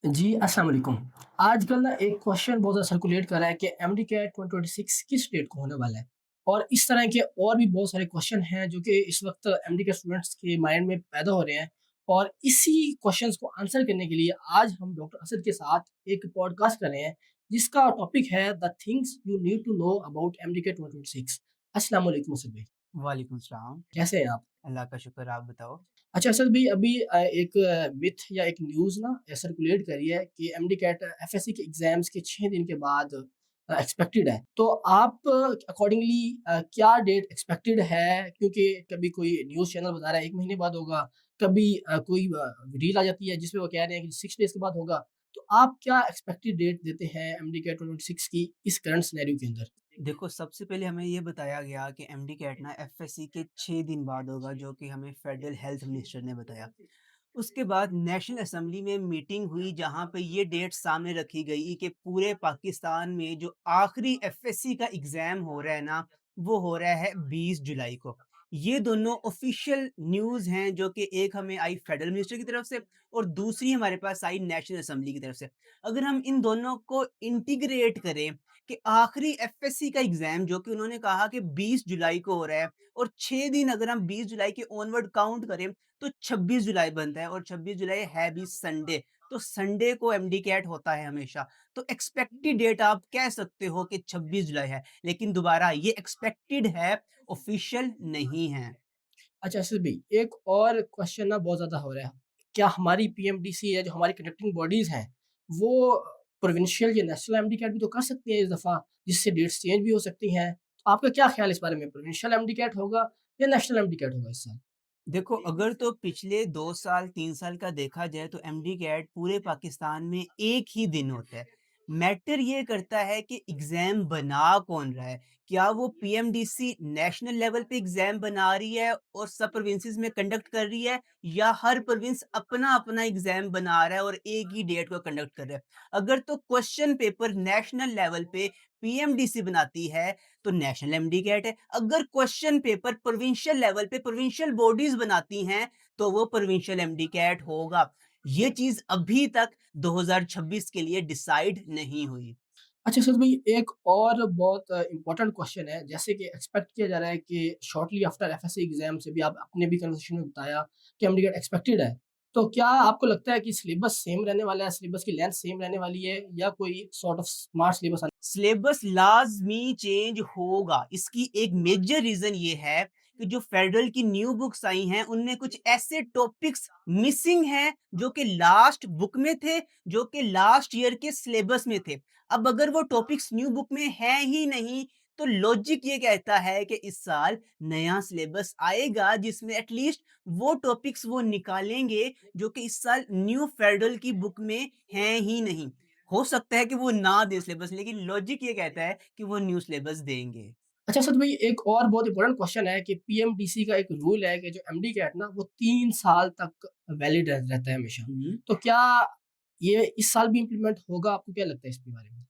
जी, अस्सलाम वालेकुम। आजकल ना एक क्वेश्चन बहुत ज़्यादा सर्कुलेट कर रहा है कि एमडी-कैट 2026 किस डेट को होने वाला है? और इस तरह के और भी बहुत सारे क्वेश्चन हैं जो कि इस वक़्त एमडी-कैट स्टूडेंट्स के माइंड में पैदा हो रहे हैं। और इसी क्वेश्चन्स को आंसर करने के लिए आज हम डॉक्टर असद के साथ एक पॉडकास्ट कर रहे हैं, जिसका टॉपिक है the things you need to know about MDCAT 2026। अस्सलाम वालेकुम असद भाई, वालेकुम सलाम। कैसे हैं आप? अल्लाह का शुक्र, आप बताओ? अच्छा सर भी अभी एक मिथ या एक न्यूज़ ना सर्कुलेट कर रही है कि एमडी कैट एफएससी के एग्ज़ाम्स के 6 दिन के बाद एक्सपेक्टेड है। तो आप अकॉर्डिंगली क्या डेट एक्सपेक्टेड है? क्योंकि कभी कोई न्यूज़ चैनल बता रहा है 1 महीने बाद होगा, कभी कोई रील आ जाती है जिसमें वो कह रहे हैं कि 6 डेज़ के बाद होगा। तो आप क्या एक्सपेक्टेड डेट देते हैं एमडी कैट 2026 की इस करंट सिनेरियो के अंदर? देखो, सबसे पहले हमें ये बताया गया कि एमडी कैट ना एफएससी के 6 दिन बाद होगा, जो कि हमें फेडरल हेल्थ मिनिस्टर ने बताया। उसके बाद नेशनल असेंबली में मीटिंग हुई, जहाँ पे ये डेट सामने रखी गई कि पूरे पाकिस्तान में जो आखिरी एफएससी का एग्ज़ाम हो रहा है ना, वो हो रहा है 20 जुलाई को। ये दोनों ऑफ़िशियल न्यूज़ हैं, जो कि एक हमें आई फेडरल मिनिस्टर की तरफ से और दूसरी हमारे पास आई नेशनल असेंबली की तरफ से। अगर हम इन दोनों को इंटीग्रेट करें कि आखिरी एफएससी का एग्ज़ाम, जो कि उन्होंने कहा कि 20 जुलाई को हो रहा है, और 6 दिन अगर हम 20 जुलाई के ऑनवर्ड काउंट करें तो 26 जुलाई बनता है, और 26 जुलाई है भी संडे। तो संडे को एमडी कैट होता है हमेशा। तो एक्सपेक्टेड डेट आप कह सकते हो कि 26 जुलाई है, लेकिन दोबारा ये एक्सपेक्टेड है, ऑफिशियल नहीं है। अच्छा असद भाई, एक और क्वेश्चन ना बहुत ज़्यादा हो रहा है। क्या हमारी पीएमडीसी है, जो हमारी कंडक्टिंग बॉडीज़ हैं, वो प्रोविंशियल या नेशनल एमडी कैट भी तो कर सकती हैं इस दफ़ा, जिससे डेट्स चेंज भी हो सकती हैं। तो आपका क्या ख़्याल है इस बारे में? प्रोविंशियल एमडी कैट होगा या नेशनल एमडी कैट होगा इस साल? देखो, अगर तो पिछले 2 साल, 3 साल का देखा जाए तो एमडी कैट पूरे पाकिस्तान में एक ही दिन होता है। मैटर ये करता है कि एग्ज़ाम बना कौन रहा है? क्या वो पीएमडीसी नेशनल लेवल पे एग्ज़ाम बना रही है और सब प्रोविंसेस में कंडक्ट कर रही है, या हर प्रोविंस अपना-अपना एग्ज़ाम बना रहा है और एक ही डेट को कंडक्ट कर रहा है? अगर तो क्वेश्चन पेपर नेशनल लेवल पे पीएमडीसी बनाती है, तो नेशनल एमडी कैट है। अगर क्वेश्चन पेपर प्रोविंशियल लेवल पे प्रोविंशियल बॉडीज बनाती हैं, तो वो प्रोविंशियल एमडी कैट होगा। ये चीज अभी तक 2026 के लिए डिसाइड नहीं हुई। अच्छा सर भाई, एक और बहुत इम्पोर्टेंट क्वेश्चन है, जैसे कि एक्सपेक्ट किया जा रहा है कि शॉर्टली आफ्टर एफएससी एग्ज़ाम से भी आप अपने भी कन्वर्सेशन में बताया कि एमडी कैट एक्सपेक्टेड है। तो क्या आपको लगता है कि सिलेबस सेम रहने वाला है, सिलेबस की लेंथ सेम रहने वाली है या कोई sort of smart syllabus syllabus लाज़मी चेंज होगा। इसकी एक मेजर रीज़न ये है कि जो फेडरल की न्यू बुक्स आई हैं, उनमें कुछ ऐसे टॉपिक्स मिसिंग हैं, जो कि लास्ट बुक में थे, जो कि लास्ट ईयर के सिलेबस में थे। अब अगर वो टॉपिक्स न्यू बुक में हैं ही नहीं, तो लॉजिक ये कहता है कि इस साल नया सिलेबस आएगा, जिसमें एट लीस्ट वो टॉपिक्स वो निकालेंगे, जो कि इस साल न्यू फेडरल की बुक में हैं ही नहीं। हो सकता है कि वो ना दें सिलेबस, लेकिन लॉजिक ये कहता है कि वो न्यू सिलेबस देंगे। अच्छा सर भाई, एक और बहुत इम्पोर्टेंट क्वेश्चन है कि पीएमडीसी का एक रूल है कि जो एमडी कैट ना वो 3 साल तक वैलिड रहता है हमेशा। हुँ। तो क्या ये इस साल भी इम्प्लीमेंट होगा? आपको क्या लगता है इसके बारे में?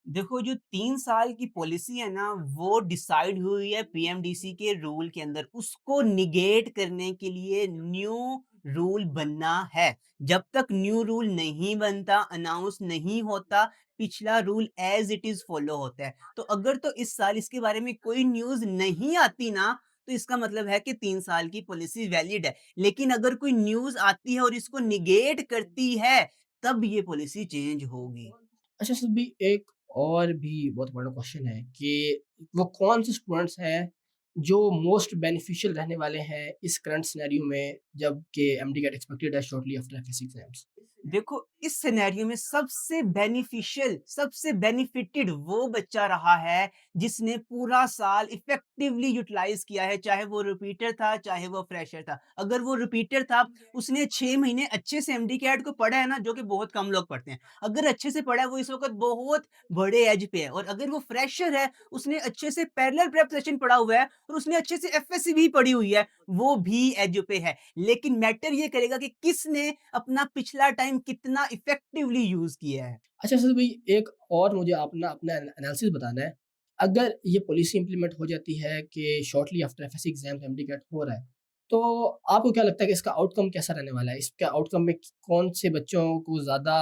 देखो, जो 3 साल की पॉलिसी है ना, वो डिसाइड हुई है पीएमडीसी के रूल के अंदर। उसको नेगेट करने के लिए न्यू रूल बनना है। जब तक न्यू रूल नहीं बनता, अनाउंस नहीं होता, पिछला rule as it is follow होता है। तो अगर तो इस साल इसके बारे में कोई न्यूज़ नहीं आती ना, तो इसका मतलब है कि 3 साल की पॉलिसी वैलिड है। लेकिन अगर कोई न्यूज़ आती है और इसको नेगेट करती है, तब ये पॉलिसी चेंज होगी। अच्छा सर भी एक और भी बहुत बड़ा क्वेश्चन है कि वो कौन से स्टूडेंट्स हैं जो मोस्ट बेनिफिशियल रहने वाले हैं इस करंट सिनेरियो में, जब कि एमडी गेट एक्सपेक्टेड है शॉर्टली आफ्टर एफएससी एग्जाम्स? देखो, इस सिनेरियो में सबसे बेनिफिशियल, सबसे बेनिफिटेड वो बच्चा रहा है जिसने पूरा साल इफेक्टिवली यूटिलाइज किया है, चाहे वो रिपीटर था, चाहे वो फ्रेशर था। अगर वो रिपीटर था, उसने 6 महीने अच्छे से एमडी कैट को पढ़ा है ना, जो कि बहुत कम लोग पढ़ते हैं। अगर अच्छे से पढ़ा है, वो इस वक़्त बहुत बड़े एज पे है। और अगर वो फ्रेशर है, उसने अच्छे से पैरेलल प्रेप सेशन पढ़ा हुआ है और उसने अच्छे से एफएससी भी पढ़ी हुई है, वो भी एज पे है। लेकिन मैटर ये करेगा कि किसने अपना पिछला टाइम कितना इफेक्टिवली यूज़ किया है। अच्छा सर भाई, एक और मुझे अपना अपना एनालिसिस बताना है। अगर ये पॉलिसी इम्प्लीमेंट हो जाती है कि shortly after FSC exams MDCAT हो रहा है, तो आपको क्या लगता है कि इसका आउटकम कैसा रहने वाला है? इसके आउटकम में कौन से बच्चों को ज़्यादा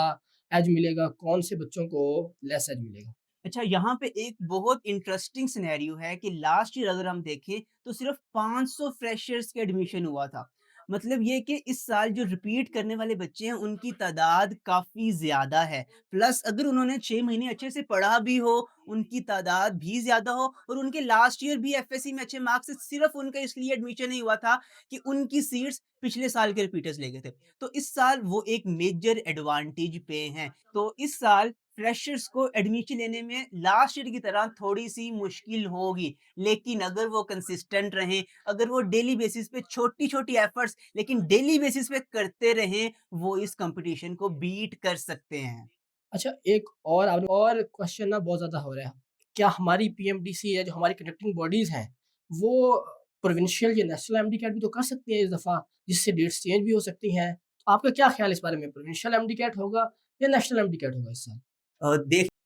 एज मिलेगा, कौन से बच्चों को लेस एज मिलेगा? अच्छा, यहाँ पे एक बहुत इंटरेस्टिंग सिनेरियो है कि लास्ट ईयर अगर हम देखें तो सिर्फ 500 फ्रेशर्स के एडमिशन हुआ था। मतलब ये कि इस साल जो रिपीट करने वाले बच्चे हैं उनकी तादाद काफ़ी ज़्यादा है। प्लस अगर उन्होंने 6 महीने अच्छे से पढ़ा भी हो, उनकी तादाद भी ज़्यादा हो और उनके लास्ट ईयर भी एफएससी में अच्छे मार्क्स से सिर्फ उनका इसलिए एडमिशन नहीं हुआ था कि उनकी सीट्स पिछले साल के रिपीटर्स ले गए थे। तो इस साल वो एक मेजर एडवांटेज पे हैं। तो इस साल फ्रेशर्स को एडमिशन लेने में लास्ट ईयर की तरह थोड़ी-सी मुश्किल होगी, लेकिन अगर वो कंसिस्टेंट रहें, अगर वो डेली बेसिस पे छोटी-छोटी एफर्ट्स लेकिन डेली बेसिस पे करते रहें, वो इस कॉम्पिटिशन को बीट कर सकते हैं। अच्छा, एक और क्वेश्चन ना बहुत ज़्यादा हो रहा है। क्या हमारी पीएमडीसी है, जो हमारी कंडक्टिंग बॉडीज़ हैं, वो प्रोविंशियल या नेशनल एमडी-कैट भी तो कर सकती हैं इस दफ़ा, जिससे डेट्स चेंज भी हो सकती हैं। तो आपका क्या ख़्याल है इस बारे में? प्रोविंशियल एमडी-कैट होगा या नेशनल एमडी-कैट होगा इस साल?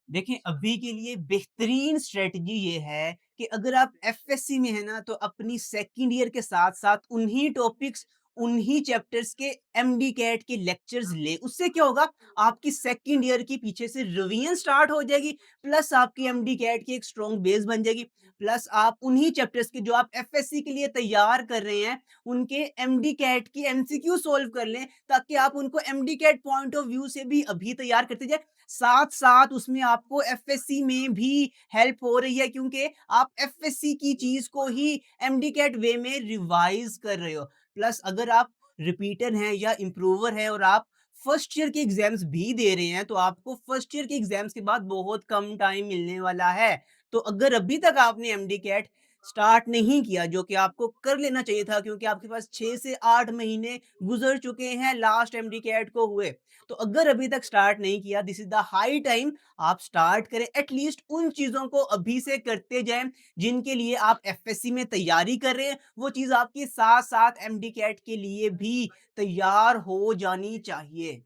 देखें अभी के लिए बेहतरीन स्ट्रैटेजी ये है कि अगर आप एफएससी में है ना तो अपनी सेकंड ईयर के साथ-साथ उन्हीं टॉपिक्स, उन्हीं चैप्टर्स के एमडी कैट के लेक्चर्स ले। उससे क्या होगा आपकी सेकंड ईयर की पीछे से रिवीजन स्टार्ट हो जाएगी प्लस आपकी एमडी कैट की एक स्ट्रॉन्ग बेस बन जाएगी। प्लस आप उन्हीं चैप्टर्स के जो आप एफएससी के लिए तैयार कर रहे हैं, उनके एमडी कैट की एमसीक्यू सॉल्व कर लें ताकि आप उनको MDCAT point of view से भी अभी तैयार करते जाएँ। साथ-साथ उसमें आपको एफएससी में भी हेल्प हो रही है क्योंकि आप एफएससी की चीज़ को ही एमडी कैट वे में रिवाइज़ कर रहे हो। प्लस अगर आप रिपीटर हैं या इम्प्रूवर हैं और आप फर्स्ट ईयर के एग्ज़ाम्स भी दे रहे हैं, तो आपको फर्स्ट ईयर के एग्ज़ाम्स के बाद बहुत कम टाइम मिलने वाला है। तो अगर अभी तक आपने एमडी कैट स्टार्ट नहीं किया, जो कि आपको कर लेना चाहिए था क्योंकि आपके पास 6 से 8 महीने गुज़र चुके हैं लास्ट एमडी कैट को हुए। तो अगर अभी तक स्टार्ट नहीं किया this is the high time आप स्टार्ट करें एटलीस्ट उन चीज़ों को अभी से करते जाएँ जिनके लिए आप एफएससी में तैयारी कर रहे हैं, वो चीज़ आपकी साथ-साथ एमडी कैट के लिए भी तैयार हो जानी चाहिए।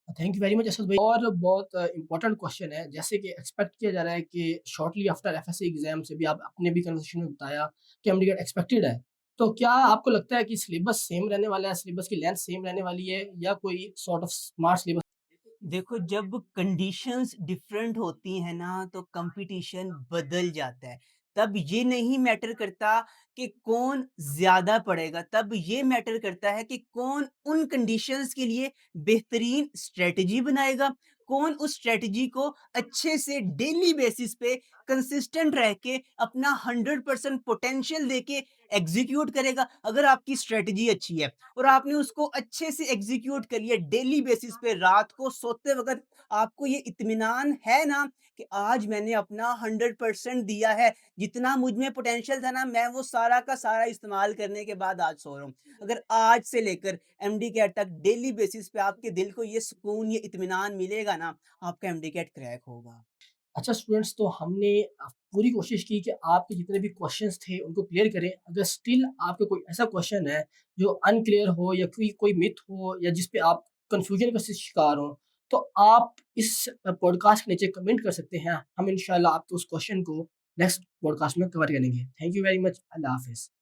Thank you very much Asad भाई। और बहुत इम्पोर्टेंट क्वेश्चन है, जैसे कि एक्सपेक्ट किया जा रहा है कि शॉर्टली आफ्टर एफएससी एग्ज़ाम से भी आप अपने भी कन्वर्सेशन में बताया कि एमडी-कैट एक्सपेक्टेड है। तो क्या आपको लगता है कि सिलेबस सेम रहने वाला है, सिलेबस की लेंथ सेम रहने वाली है या कोई सॉर्ट ऑफ स्मार्ट सिलेबस? देखो जब कंडीशंस डिफरेंट होती हैं ना तो कंपटीशन बदल जाता है। तब ये नहीं मैटर करता कि कौन ज़्यादा पढ़ेगा, तब ये मैटर करता है कि कौन उन कंडीशंस के लिए बेहतरीन स्ट्रैटेजी बनाएगा, कौन उस स्ट्रैटेजी को अच्छे से डेली बेसिस पे कंसिस्टेंट रह के अपना 100% पोटेंशियल देके एग्ज़ीक्यूट करेगा। अगर आपकी स्ट्रैटेजी अच्छी है और आपने उसको अच्छे से एग्जीक्यूट करिए डेली बेसिस पे रात को सोते वक़्त आपको ये इत्मीनान है ना कि आज मैंने अपना 100% दिया है, जितना मुझ में पोटेंशियल था ना मैं वो सारा का सारा इस्तेमाल करने के बाद आज सो रहा हूँ। अगर आज से लेकर एमडी कैट तक डेली बेसिस पे आपके दिल को ये सुकून, ये इत्मीनान मिलेगा ना, आपका एमडी कैट क्रैक होगा। अच्छा स्टूडेंट्स, तो हमने पूरी कोशिश की कि आपके जितने भी क्वेश्चंस थे उनको क्लियर करें। अगर स्टिल आपका कोई ऐसा क्वेश्चन है जो अनक्लियर हो या कोई कोई मिथ हो या जिस पे आप कन्फ्यूजन का शिकार हो, तो आप इस पॉडकास्ट के नीचे कमेंट कर सकते हैं। हम इंशाल्लाह आपके उस क्वेश्चन को नेक्स्ट पॉडकास्ट में कवर करेंगे। Thank you very much. अल्लाह हाफ़िज़।